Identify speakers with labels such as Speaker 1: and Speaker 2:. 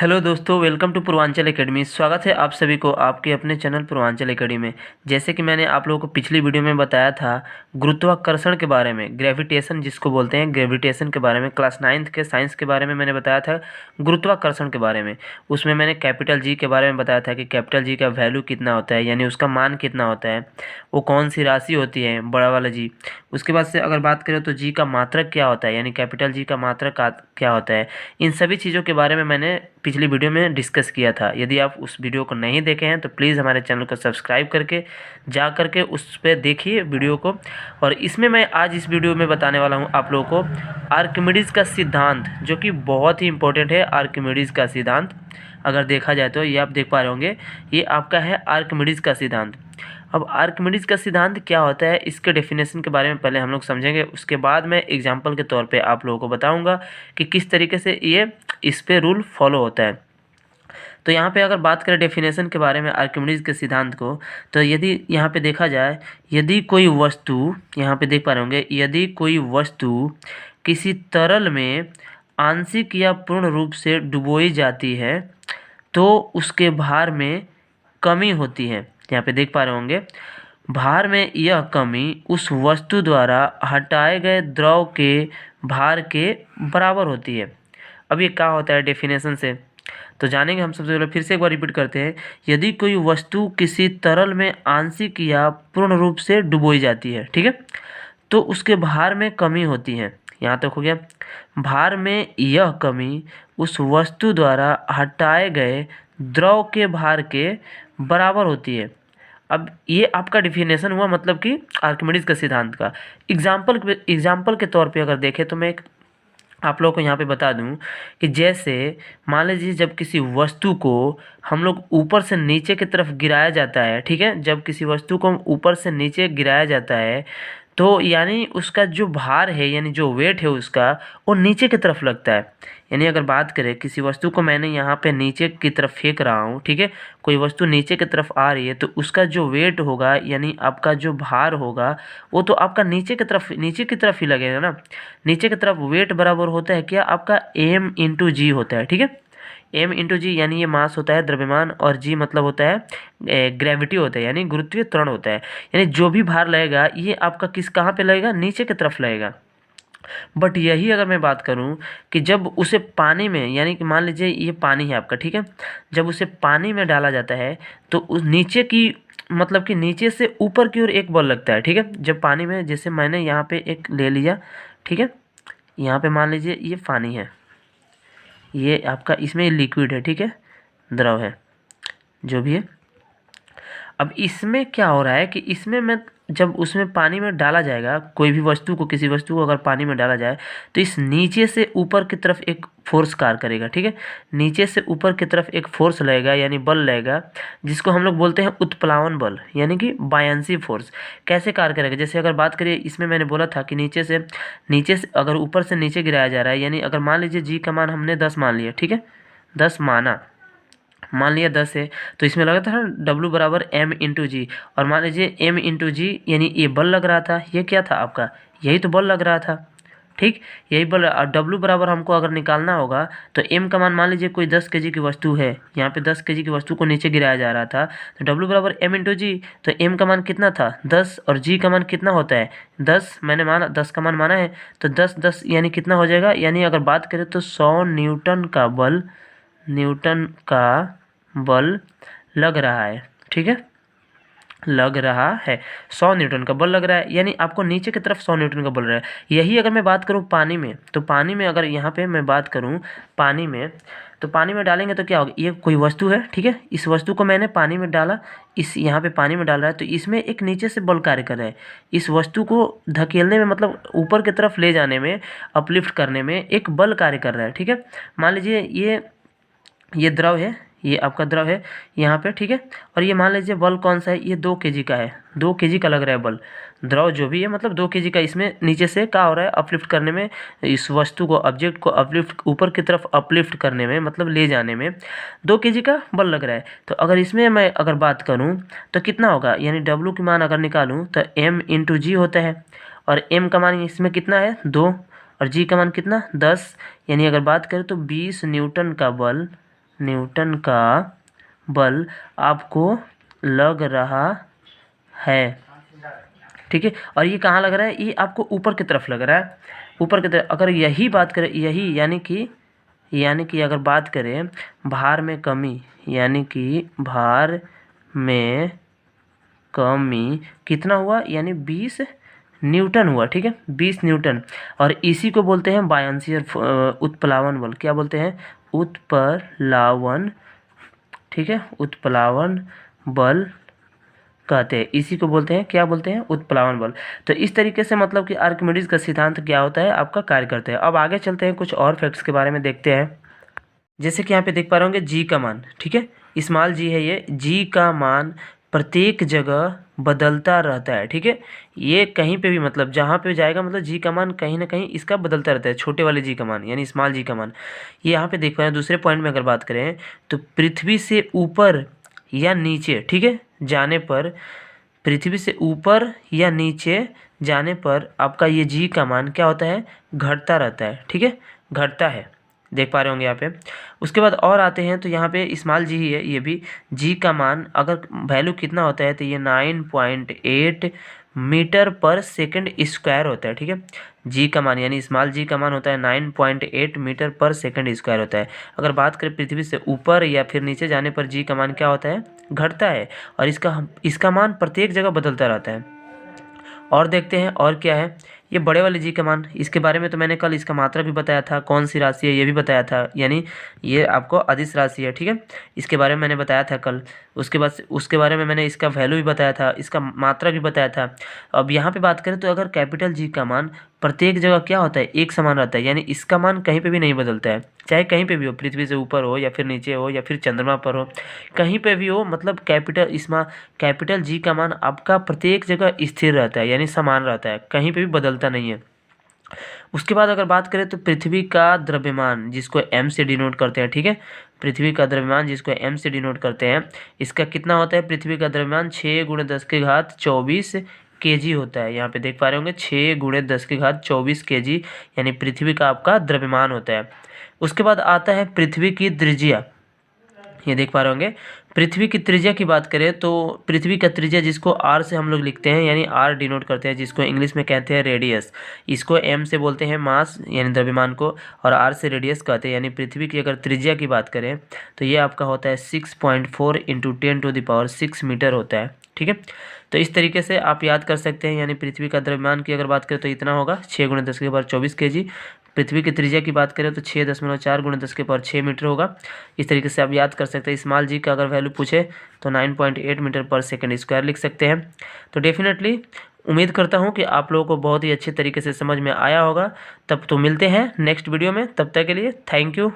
Speaker 1: Hello दोस्तों, welcome to Purvanchal academy. स्वागत है आप सभी को आपके अपने चैनल पूर्वांचल एकेडमी में। जैसे कि मैंने आप लोगों को पिछली वीडियो में बताया था गुरुत्वाकर्षण के बारे में, ग्रेविटेशन जिसको बोलते हैं, ग्रेविटेशन के बारे में क्लास 9th के साइंस के बारे में मैंने बताया था गुरुत्वाकर्षण के बारे में। उसमें मैंने कैपिटल जी के बारे में बताया था कि कैपिटल जी का वैल्यू कितना होता है, यानी उसका मान कितना होता है, वो कौन सी राशि होती है, बड़ा वाला जी। उसके बाद से अगर बात करें तो जी का मात्रक क्या होता है, यानी कैपिटल जी का मात्रक क्या होता है। इन सभी चीज़ों के बारे में मैंने पिछली वीडियो में डिस्कस किया था। यदि आप उस वीडियो को नहीं देखे हैं तो प्लीज़ हमारे चैनल को सब्सक्राइब करके जा करके उस पर देखिए वीडियो को। और इसमें मैं आज इस वीडियो में बताने वाला हूं आप लोगों को आर्किमिडीज़ का सिद्धांत, जो कि बहुत ही इंपॉर्टेंट है। आर्किमिडीज़ का सिद्धांत अगर देखा जाए तो ये आप देख पा रहे होंगे, ये आपका है आर्किमिडीज़ का सिद्धांत। अब आर्किमिडीज़ का सिद्धांत क्या होता है, इसके डेफिनेशन के बारे में पहले हम लोग समझेंगे। उसके बाद मैं एग्जांपल के तौर पे आप लोगों को बताऊंगा कि किस तरीके से ये इस पे रूल फॉलो होता है। तो यहाँ पे अगर बात करें डेफिनेशन के बारे में आर्किमिडीज़ के सिद्धांत को, तो यदि यहाँ पे देखा जाए, यदि कोई वस्तु, यहाँ पे देख पा रहे होंगे, यदि कोई वस्तु किसी तरल में आंशिक या पूर्ण रूप से डुबोई जाती है तो उसके भार में कमी होती है। यहाँ पे देख पा रहे होंगे, भार में यह कमी उस वस्तु द्वारा हटाए गए द्रव के भार के बराबर होती है। अब ये क्या होता है डेफिनेशन से तो जानेंगे हम। सबसे पहले फिर से एक बार रिपीट करते हैं। यदि कोई वस्तु किसी तरल में आंशिक या पूर्ण रूप से डुबोई जाती है, ठीक है, तो उसके भार में कमी होती है। यहाँ तक हो गया। भार में यह कमी उस वस्तु द्वारा हटाए गए द्रव के भार के बराबर होती है। अब ये आपका डिफिनेशन हुआ, मतलब कि आर्किमिडीज़ का सिद्धांत का। एग्जाम्पल के तौर पे अगर देखें तो मैं एक आप लोगों को यहाँ पे बता दूं कि जैसे मान लीजिए जब किसी वस्तु को हम लोग ऊपर से नीचे की तरफ गिराया जाता है, ठीक है, जब किसी वस्तु को ऊपर से नीचे गिराया जाता है तो यानी उसका जो भार है, यानी जो वेट है उसका, वो नीचे की तरफ लगता है। यानी अगर बात करें किसी वस्तु को मैंने यहाँ पे नीचे की तरफ फेंक रहा हूँ, ठीक है, कोई वस्तु नीचे की तरफ आ रही है तो उसका जो वेट होगा, यानी आपका जो भार होगा, वो तो आपका नीचे की तरफ ही लगेगा ना। नीचे की तरफ वेट बराबर होता है क्या, आपका m इंटू जी होता है, ठीक है। m इंटू जी यानी ये मास होता है, द्रव्यमान, और g मतलब होता है ग्रेविटी होता है, यानी गुरुत्वीय त्वरण होता है। यानी जो भी भार लगेगा ये आपका कहाँ पे लगेगा, नीचे की तरफ लगेगा। बट यही अगर मैं बात करूं कि जब उसे पानी में, यानी कि मान लीजिए ये पानी है आपका, ठीक है, जब उसे पानी में डाला जाता है तो उस नीचे की, मतलब कि नीचे से ऊपर की ओर एक बल लगता है, ठीक है। जब पानी में, जैसे मैंने यहाँ पे एक ले लिया, ठीक है, यहाँ पे मान लीजिए ये पानी है, ये आपका इसमें लिक्विड है, ठीक है, द्रव है, जो भी है। अब इसमें क्या हो रहा है कि इसमें मैं जब उसमें पानी में डाला जाएगा, कोई भी वस्तु को, किसी वस्तु को अगर पानी में डाला जाए तो इस नीचे से ऊपर की तरफ एक फोर्स कार्य करेगा, ठीक है। नीचे से ऊपर की तरफ एक फोर्स लगेगा, यानी बल लगेगा, जिसको हम लोग बोलते हैं उत्प्लावन बल, यानी कि बायंसी फोर्स। कैसे कार्य करेगा, जैसे अगर बात करिए, इसमें मैंने बोला था कि नीचे से अगर ऊपर से नीचे गिराया जा रहा है, यानी अगर मान लीजिए जी का मान हमने 10 मान लिया, ठीक है, 10 मान लिया 10 है, तो इसमें लगा था W बराबर m इंटू जी। और मान लीजिए m इंटू जी यानी ये बल लग रहा था, ये क्या था आपका, यही तो बल लग रहा था, ठीक, यही बल। और W बराबर हमको अगर निकालना होगा तो m का मान लीजिए कोई 10 kg की वस्तु है, यहाँ पे 10 kg की वस्तु को नीचे गिराया जा रहा था, तो W बराबर m इंटू जी। तो m का मान कितना था 10, और g का मान कितना होता है 10, मैंने माना 10 का मान माना है, तो 10 10 यानी कितना हो जाएगा, यानी अगर बात करें तो 100 न्यूटन का बल लग रहा है, ठीक है, लग रहा है, 100 न्यूटन का बल लग रहा है, यानी आपको नीचे की तरफ 100 न्यूटन का बल रहा है। यही अगर मैं बात करूं पानी में, तो पानी में अगर यहाँ पे मैं बात करूं पानी में, तो पानी में डालेंगे तो क्या होगा, ये कोई वस्तु है, ठीक है, इस वस्तु को मैंने पानी में डाला, इस यहाँ पे पानी में डाल रहा है, तो इसमें एक नीचे से बल कार्य कर रहा है, इस वस्तु को धकेलने में, मतलब ऊपर की तरफ ले जाने में, अपलिफ्ट करने में एक बल कार्य कर रहा है, ठीक है। मान लीजिए ये द्रव है, ये आपका द्रव है यहाँ पे, ठीक है, और ये मान लीजिए बल कौन सा है, ये 2 kg का है, 2 kg का लग रहा है बल, द्रव जो भी है, मतलब 2 kg का, इसमें नीचे से क्या हो रहा है, अपलिफ्ट करने में, इस वस्तु को, ऑब्जेक्ट को अपलिफ्ट, ऊपर की तरफ अपलिफ्ट करने में, मतलब ले जाने में 2 kg का बल लग रहा है। तो अगर इसमें मैं अगर बात करूँ तो कितना होगा, यानी डब्ल्यू की मान अगर निकालूँ तो m इंटू जी होता है, और m का मान इसमें कितना है 2, और g का मान कितना 10, यानी अगर बात करें तो 20 न्यूटन का बल न्यूटन का बल आपको लग रहा है, ठीक है। और ये कहाँ लग रहा है, ये आपको ऊपर की तरफ लग रहा है, ऊपर की तरफ। अगर यही बात करें, यही यानी कि अगर बात करें भार में कमी, यानी कि भार में कमी कितना हुआ, यानी 20 न्यूटन हुआ, ठीक है, 20 न्यूटन। और इसी को बोलते हैं बायनसियर उत्प्लावन बल। क्या बोलते हैं, उत्प्लावन, ठीक है, उत्प्लावन बल कहते हैं, इसी को बोलते हैं, क्या बोलते हैं, उत्प्लावन बल। तो इस तरीके से मतलब कि आर्किमिडीज का सिद्धांत क्या होता है, आपका कार्य करते हैं। अब आगे चलते हैं, कुछ और फैक्ट्स के बारे में देखते हैं। जैसे कि यहाँ पे देख पा रहे होंगे जी का मान, ठीक है, स्मॉल जी है ये, जी का मान प्रत्येक जगह बदलता रहता है, ठीक है। ये कहीं पे भी मतलब जहाँ पे जाएगा मतलब जी का मान कहीं ना कहीं इसका बदलता रहता है, छोटे वाले जी का मान यानी स्मॉल जी का मान। ये यहाँ पे देख पा रहे हैं। दूसरे पॉइंट में अगर बात करें तो पृथ्वी से ऊपर या नीचे, ठीक है, जाने पर, पृथ्वी से ऊपर या नीचे जाने पर आपका ये जी का मान क्या होता है, घटता रहता है, ठीक है, घटता है, देख पा रहे होंगे यहाँ पे। उसके बाद और आते हैं तो यहाँ पे स्मॉल जी ही है, ये भी जी का मान अगर वैल्यू कितना होता है तो ये 9.8 मीटर पर सेकंड स्क्वायर होता है, ठीक है। जी का मान यानी स्मॉल जी का मान होता है 9.8 मीटर पर सेकंड स्क्वायर होता है। अगर बात करें पृथ्वी से ऊपर या फिर नीचे जाने पर जी का मान क्या होता है, घटता है। और इसका मान प्रत्येक जगह बदलता रहता है। और देखते हैं और क्या है, ये बड़े वाले जी का मान, इसके बारे में तो मैंने कल इसका मात्रा भी बताया था, कौन सी राशि है ये भी बताया था, यानी ये आपको अदिश राशि है, ठीक है, इसके बारे में मैंने बताया था कल। उसके बाद उसके बारे में मैंने इसका वैल्यू भी बताया था, इसका मात्रा भी बताया था। अब यहाँ पे बात करें तो अगर कैपिटल जी का मान प्रत्येक जगह क्या होता है, एक समान रहता है, यानी इसका मान कहीं पे भी नहीं बदलता है, चाहे कहीं पे भी हो, पृथ्वी से ऊपर हो या फिर नीचे हो या फिर चंद्रमा पर हो, कहीं पे भी हो, मतलब कैपिटल जी का मान आपका प्रत्येक जगह स्थिर रहता है, यानी समान रहता है, कहीं पे भी बदलता नहीं है। उसके बाद अगर बात करें तो पृथ्वी का द्रव्यमान जिसको एम से डिनोट करते हैं, ठीक है, पृथ्वी का द्रव्यमान जिसको एम से डिनोट करते हैं, इसका कितना होता है, पृथ्वी का द्रव्यमान 6 × 10⁻24 kg होता है। यहाँ पे देख पा रहे होंगे 6 × 10⁻24 kg, यानी पृथ्वी का आपका द्रव्यमान होता है। उसके बाद आता है पृथ्वी की त्रिज्या, ये देख पा रहे होंगे। पृथ्वी की त्रिज्या की बात करें तो पृथ्वी का त्रिज्या जिसको आर से हम लोग लिखते हैं, यानी आर डिनोट करते हैं, जिसको इंग्लिश में कहते हैं रेडियस। इसको एम से बोलते हैं मास यानी द्रव्यमान को, और आर से रेडियस कहते हैं। यानी पृथ्वी की अगर त्रिज्या की बात करें तो ये आपका होता है 6.4 × 10⁻6 मीटर होता है, ठीक है। तो इस तरीके से आप याद कर सकते हैं, यानी पृथ्वी का द्रव्यमान की अगर बात करें तो इतना होगा 6 × 10⁻24 kg। पृथ्वी की त्रिज्या की बात करें तो 6.4 × 10⁻6 मीटर होगा। इस तरीके से आप याद कर सकते हैं। स्मॉल जी का अगर वैल्यू पूछे तो 9.8 मीटर पर सेकंड स्क्वायर लिख सकते हैं। तो डेफिनेटली उम्मीद करता हूं कि आप लोगों को बहुत ही अच्छे तरीके से समझ में आया होगा। तब तो मिलते हैं नेक्स्ट वीडियो में, तब तक के लिए थैंक यू।